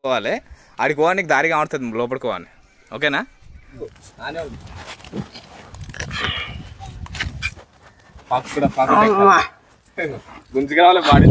పోవాలి ఆడికి పోవానికి దారి కావడుతుంది లోపలికి పోవాలి ఓకేనా గుంజుకు రావాలి బాడీ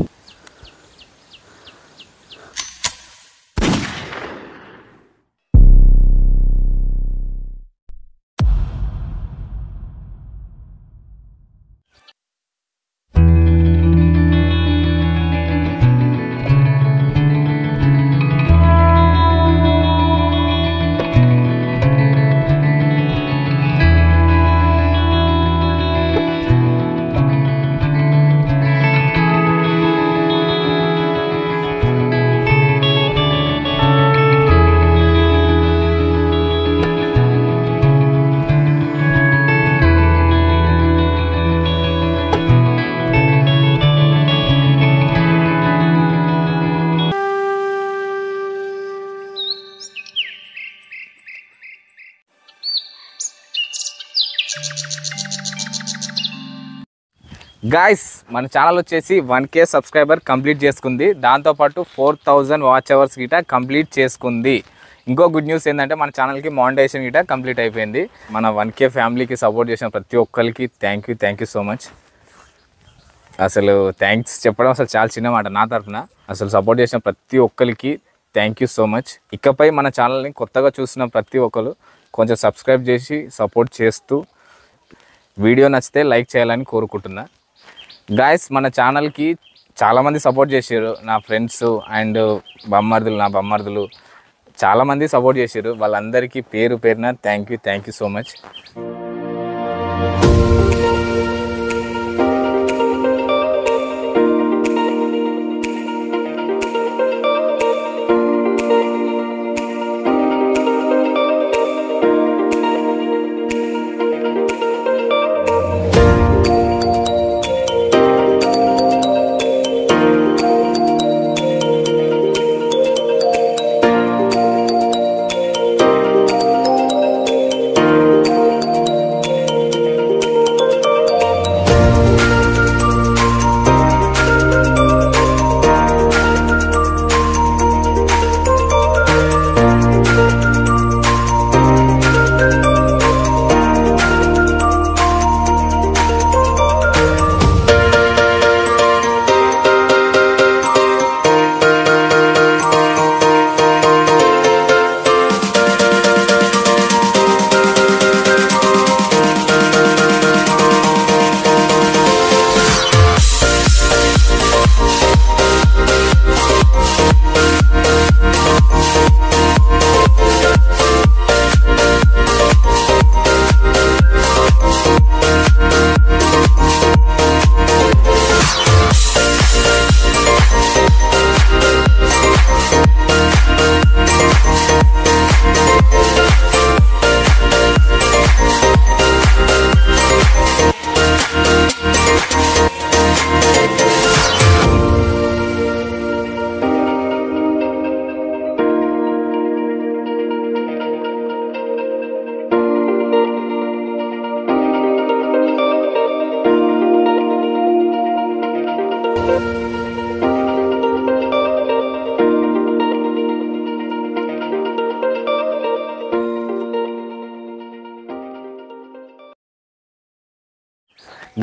గాయస్ మన ఛానల్ వచ్చేసి 1K సబ్స్క్రైబర్ కంప్లీట్ చేసుకుంది. దాంతోపాటు 4000 వాచ్ అవర్స్ గిట కంప్లీట్ చేసుకుంది. ఇంకో గుడ్ న్యూస్ ఏంటంటే మన ఛానల్కి మానిటైజేషన్ గిట కంప్లీట్ అయిపోయింది. మన 1K ఫ్యామిలీకి సపోర్ట్ చేసిన ప్రతి ఒక్కరికి థ్యాంక్ యూ సో మచ్. అసలు థ్యాంక్స్ చెప్పడం అసలు చాలా చిన్న మాట నా తరఫున. అసలు సపోర్ట్ చేసిన ప్రతి ఒక్కరికి థ్యాంక్ యూ సో మచ్. ఇకపై మన ఛానల్ని కొత్తగా చూసిన ప్రతి ఒక్కరు కొంచెం సబ్స్క్రైబ్ చేసి సపోర్ట్ చేస్తూ వీడియో నచ్చితే లైక్ చేయాలని కోరుకుంటున్నా. గాయస్ మన ఛానల్కి చాలామంది సపోర్ట్ చేశారు. నా ఫ్రెండ్స్ అండ్ నా బొమ్మర్దులు చాలామంది సపోర్ట్ చేశారు. వాళ్ళందరికీ పేరు పేరున thank you so much.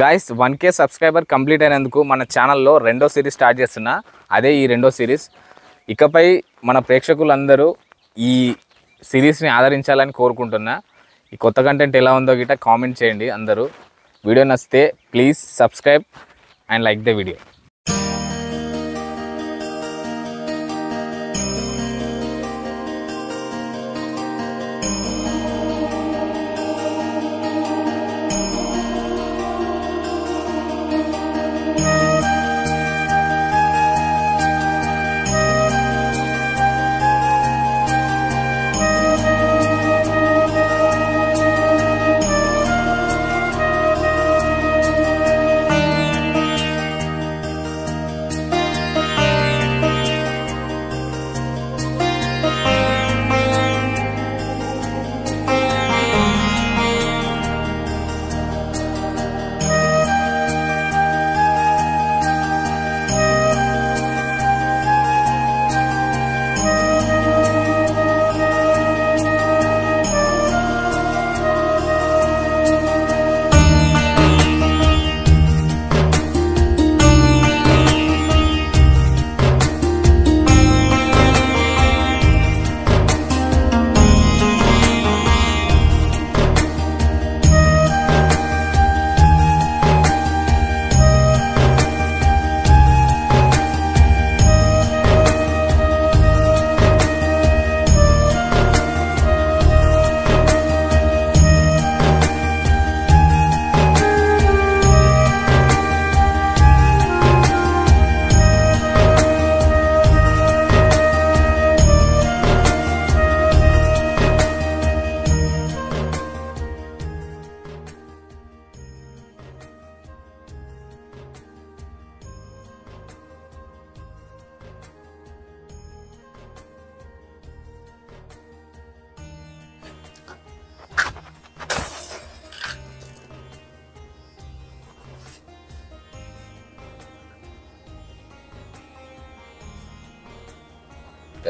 Guys 1K subscriber complete అయినందుకు మన ఛానల్లో రెండో సిరీస్ స్టార్ట్ చేస్తున్నా. అదే ఈ రెండో సిరీస్. ఇకపై మన ప్రేక్షకులందరూ ఈ సిరీస్ని ఆదరించాలని కోరుకుంటున్నా. ఈ కొత్త కంటెంట్ ఎలా ఉందో గిట్ట కామెంట్ చేయండి. అందరూ వీడియో నచ్చితే please subscribe and like the video.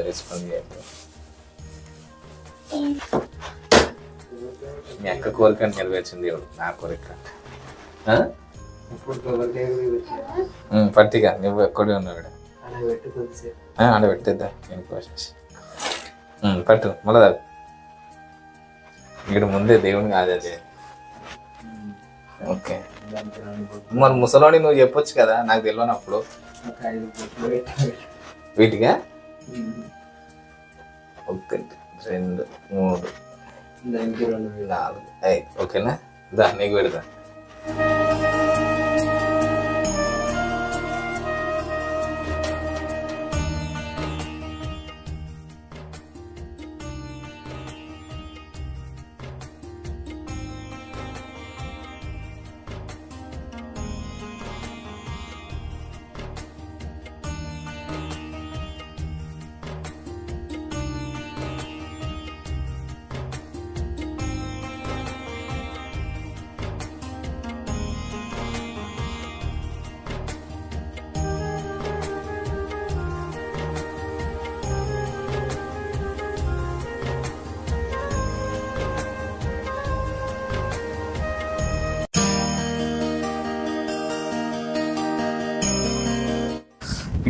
Respond మీ అక్క కోరిక నెరవేర్చింది దేవుడు నా కోరిక పట్టిగా నువ్వు ఎక్కడే ఉన్నావు ఆడ పెట్టేద్దా నేను కోసేసి పట్టు మళ్ళా ఇక్కడ ముందే దేవుని కాదు అదే ఓకే మరి ముసలోని నువ్వు చెప్పొచ్చు కదా నాకు తెలియనప్పుడు వీటిగా 1 2 3 4 5 ఓకేనా దా నీకు పెడతా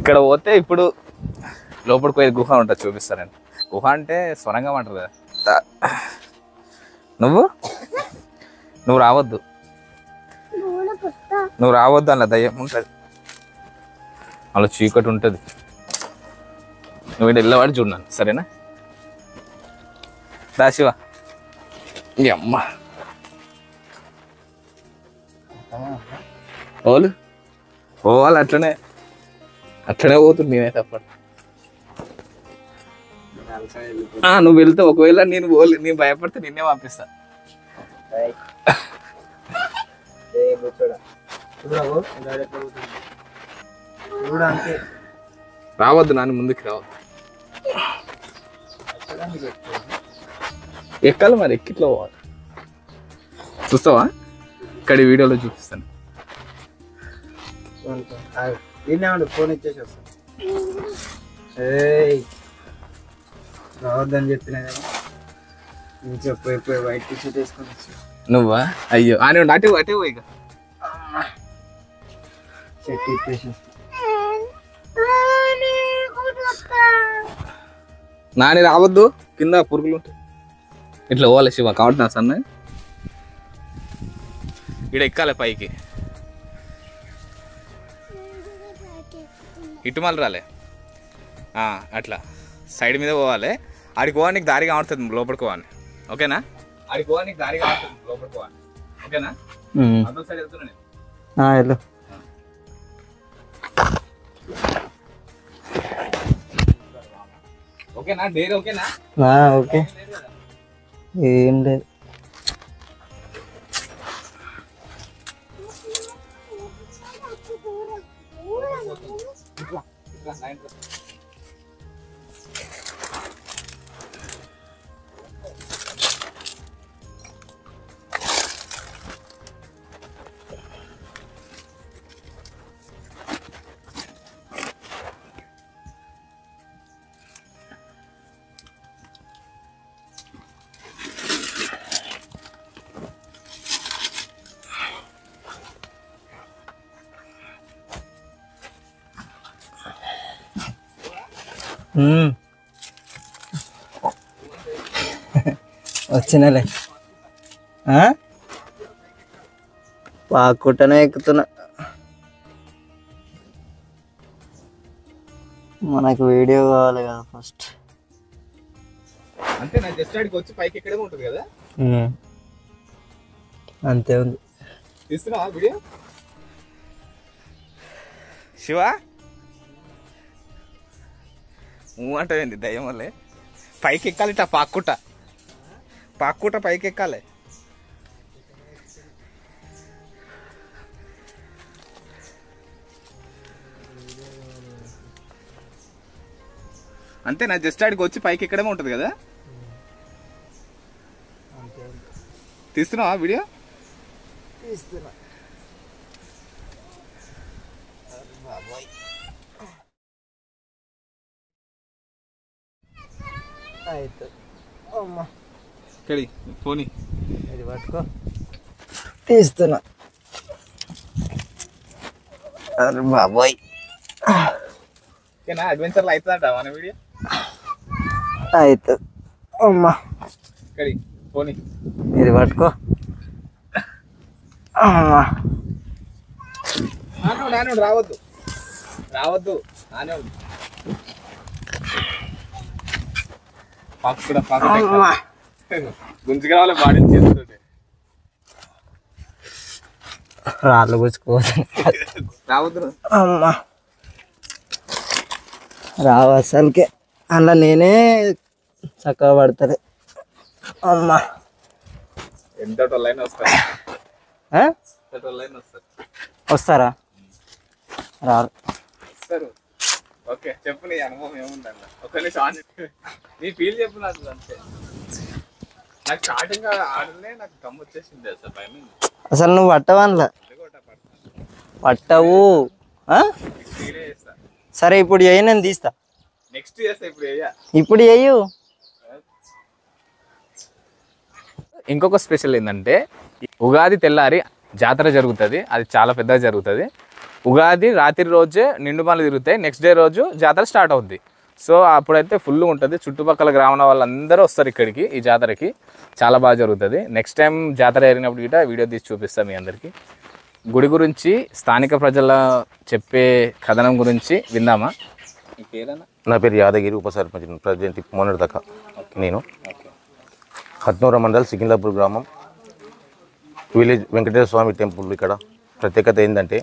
ఇక్కడ పోతే ఇప్పుడు లోపలికి పోయే గుహ ఉంటుంది చూపిస్తానండి గుహ అంటే స్వరంగం అంటారు కదా నువ్వు రావద్దు అలా దయ్యం ఉంటుంది అలా చీకటి ఉంటుంది నువ్వు ఇక్కడ వెళ్ళవాడు చూడన్నాను సరేనా దాశివ ఈ అమ్మ ఓలు అట్లనే పోతుంది నేనైతే అప్పటి నువ్వు వెళ్తే ఒకవేళ నేను భయపడితే నిన్నే పంపిస్తా రావద్దు నాన్న ముందుకు రావద్దు ఎక్కాలి మరి ఎక్కిట్లో పోవాలి చూస్తావా ఇక్కడ వీడియోలో చూపిస్తాను ఫోన్ ఇచ్చేసి వస్తాను రావద్దని చెప్పినా కదా చెప్పు వైట్ టీషర్ట్ వేసుకొని వచ్చి నువ్వా అయ్యో అని అటే ఇక షర్ట్ ఇప్పేసి నాని రావద్దు కింద పురుగులు ఉంటాయి ఇట్లా పోవాలి శివ కాబట్టి నా సన్న ఇక్కడ ఎక్కాలి పైకి ఇటుమలు రాలే అట్లా సైడ్ మీద పోవాలి ఆడికి పోవానికి దారి కావడుతుంది లోపలికి పోవాలి ఓకేనా ఆడికి పోవానికి దారి కావడుతుంది లోపలికి పోవాలి ఓకేనా అదో సైడ్ వెళ్తున్నా వెళ్ళు ఓకేనా డైరీ ఓకేనా ఓకే ఏం లేదు వచ్చినలే పాకుట్టనే ఎక్కుతున్నా మనకు వీడియో కావాలి కదా ఫస్ట్ అంతే నా జస్ట్ ఆడికి వచ్చి పైకి ఎక్కడే ఉంటుంది కదా అంతే ఉంది తీస్తున్నావా వీడియో శివ అంటే ఏంది దయ్యం వల్లే పైకి ఎక్కాలి ఇట్లా పాక్కుట పైకి ఎక్కాలి అంతే నా జస్ట్ ఆడికి వచ్చి పైకి ఎక్కడమే ఉంటుంది కదా తీస్తున్నావా వీడియో తీస్తున్నా అయితే అమ్మ ఇక్కడి పోనీ ఇది పట్టుకో తీస్తున్నా అరే బాబోయ్ ఓకేనా అడ్వెంచర్లో అవుతుందంట మన వీడియో అయితే అమ్మ ఇక్కడి పోనీ ఇది పట్టుకో అమ్మ నాను రావద్దు రావద్దు నానే పాకు కూడా పాకు అమ్మ గుంజుగా వాళ్ళ బాడీ చేస్తుంటే రాళ్ళు కూర్చుకోవచ్చు రావద్దు అమ్మ రావు అసలుకే అలా నేనే చక్కగా పడతాను అమ్మ ఎంత టొల్లైనా వస్తారు ఎంత టొల్లైనా వస్తారు వస్తారా రారు వస్తారు ఓకే చెప్పు నీ అనుభవం ఏముందన్న ఒక నిమిషం ఆన్ చెప్పు. నీ ఫీల్ చెప్పు నాకు అంతే నాకు స్టార్టింగ్ ఆడలే నాకు గమ్ వచ్చేసింది అసలు భయం అసలు నువ్వు పట్టవన్లా పట్టవు ఆ? చేస్తా సరే ఇప్పుడు చెయ్యి నేను తీస్తా నెక్స్ట్ చేస్తా ఇప్పుడు అయ్యా ఇప్పుడు చెయ్యు ఇంకొక స్పెషల్ ఏంటంటే ఉగాది తెల్లారి జాతర జరుగుతుంది అది చాలా పెద్దగా జరుగుతుంది ఉగాది రాత్రి రోజే నిండు పనులు తిరుగుతాయి నెక్స్ట్ డే రోజు జాతర స్టార్ట్ అవుద్ది సో అప్పుడైతే ఫుల్ ఉంటుంది చుట్టుపక్కల గ్రామాల వాళ్ళందరూ వస్తారు ఇక్కడికి ఈ జాతరకి చాలా బాగా జరుగుతుంది నెక్స్ట్ టైం జాతర జరిగినప్పుడు గిట్ట వీడియో తీసి చూపిస్తాం మీ అందరికీ గుడి గురించి స్థానిక ప్రజల చెప్పే కథనం గురించి విందామా మీ పేరేనా నా పేరు యాదగిరి ఉప సర్పంచ్ ప్రెసిడెంట్ మొన్నటి దాకా నేను హత్నూర మండల్ సికింద్రాపూర్ గ్రామం విలేజ్ వెంకటేశ్వర స్వామి టెంపుల్ ఇక్కడ ప్రత్యేకత ఏంటంటే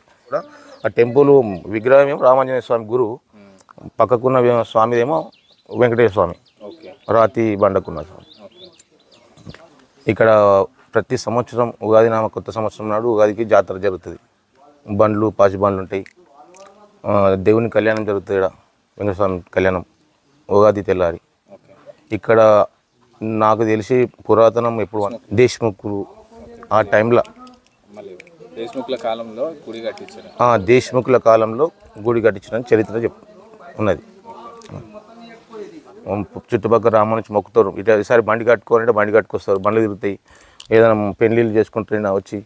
ఆ టెంపుల్ విగ్రహం ఏమో రామాంజనేయ స్వామి గురువు పక్కకున్న స్వామి ఏమో వెంకటేశ్వర స్వామి రాతి బండకున్న స్వామి ఇక్కడ ప్రతి సంవత్సరం ఉగాది నామ కొత్త సంవత్సరం నాడు ఉగాదికి జాతర జరుగుతుంది బండ్లు పాచి బండ్లు ఉంటాయి దేవుని కళ్యాణం జరుగుతుంది ఇక్కడ వెంకటస్వామి కళ్యాణం ఉగాది తెల్లారి ఇక్కడ నాకు తెలిసి పురాతనం ఎప్పుడు దేశ్ముఖులు ఆ టైంలో దేశముఖుల కాలంలో గుడి కట్టించారు దేశ్ముఖుల కాలంలో గుడి కట్టించిన చరిత్ర ఉన్నది చుట్టుపక్కల రామ నుంచి మొక్కుతారు ఇటు ఈసారి బండి కట్టుకోవాలంటే బండి కట్టుకొస్తారు బండ్లు తిరుగుతాయి ఏదైనా పెళ్ళిళ్ళు చేసుకుంటున్నా వచ్చి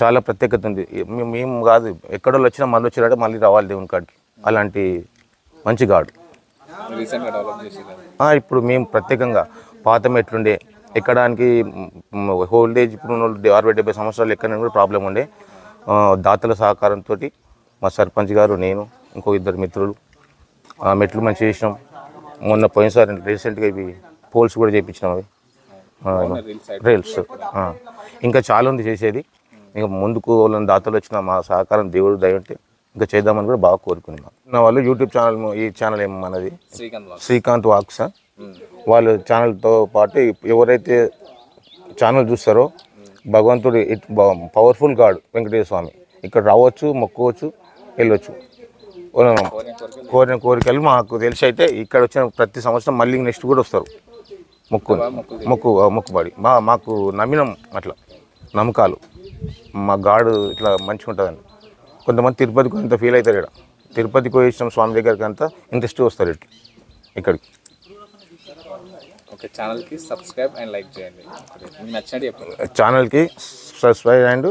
చాలా ప్రత్యేకత ఉంది మేము కాదు ఎక్కడో వచ్చినా మళ్ళీ వచ్చినట్టే మళ్ళీ రావాలి దేవుని కాడికి అలాంటి మంచి గాడు ఇప్పుడు మేము ప్రత్యేకంగా పాత మెట్లుండే ఎక్కడానికి ఓల్డ్ ఏజ్ ఇప్పుడు 60-70 సంవత్సరాలు ఎక్కడ కూడా ప్రాబ్లం ఉండే దాతల సహకారంతో మా సర్పంచ్ గారు నేను ఇంకో 2 మిత్రులు మెట్లు మంచిగా చేసినాం మొన్న పోయినసారి రీసెంట్గా ఇవి పోల్స్ కూడా చేయించినాం అవి రైల్స్ ఇంకా చాలా ఉంది చేసేది ఇంకా ముందుకు వాళ్ళని దాతలు వచ్చిన మా సహకారం దేవుడు దయ ఉంటే ఇంకా చేద్దామని కూడా బాగా కోరుకున్నాం నా వాళ్ళు యూట్యూబ్ ఛానల్ ఈ ఛానల్ ఏమో మనది శ్రీకాంత్ వాక్స్ వాళ్ళ ఛానల్తో పాటు ఎవరైతే ఛానల్ చూస్తారో భగవంతుడు పవర్ఫుల్ గాడ్ వెంకటేశ్వర స్వామి ఇక్కడ రావచ్చు మొక్కవచ్చు వెళ్ళొచ్చు కోరిన కోరికలు మాకు తెలిసి అయితే ఇక్కడ వచ్చిన ప్రతి సంవత్సరం మళ్ళీ నెక్స్ట్ కూడా వస్తారు మొక్కుబడి మాకు నమ్మినం అట్లా నమ్మకాలు మా గాడు ఇట్లా మంచిగా ఉంటుందని కొంతమంది తిరుపతికి ఇంత ఫీల్ అవుతారు ఇక్కడ తిరుపతికి వచ్చిన స్వామి దగ్గరికి అంతా ఇంట్రెస్ట్ వస్తారు ఇక్కడికి ఓకే ఛానల్కి సబ్స్క్రైబ్ అండ్ లైక్ చేయండి మీకు నచ్చినట్టు చెప్పండి ఛానల్కి సబ్స్క్రైబ్ అండ్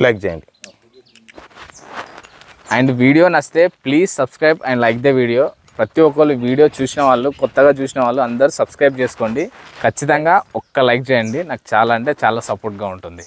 లైక్ చేయండి అండ్ వీడియో నచ్చితే please subscribe and like the video ప్రతి ఒక్కరు వీడియో చూసిన వాళ్ళు కొత్తగా చూసిన వాళ్ళు అందరూ సబ్స్క్రైబ్ చేసుకోండి ఖచ్చితంగా ఒక్క లైక్ చేయండి నాకు చాలా అంటే చాలా సపోర్ట్గా ఉంటుంది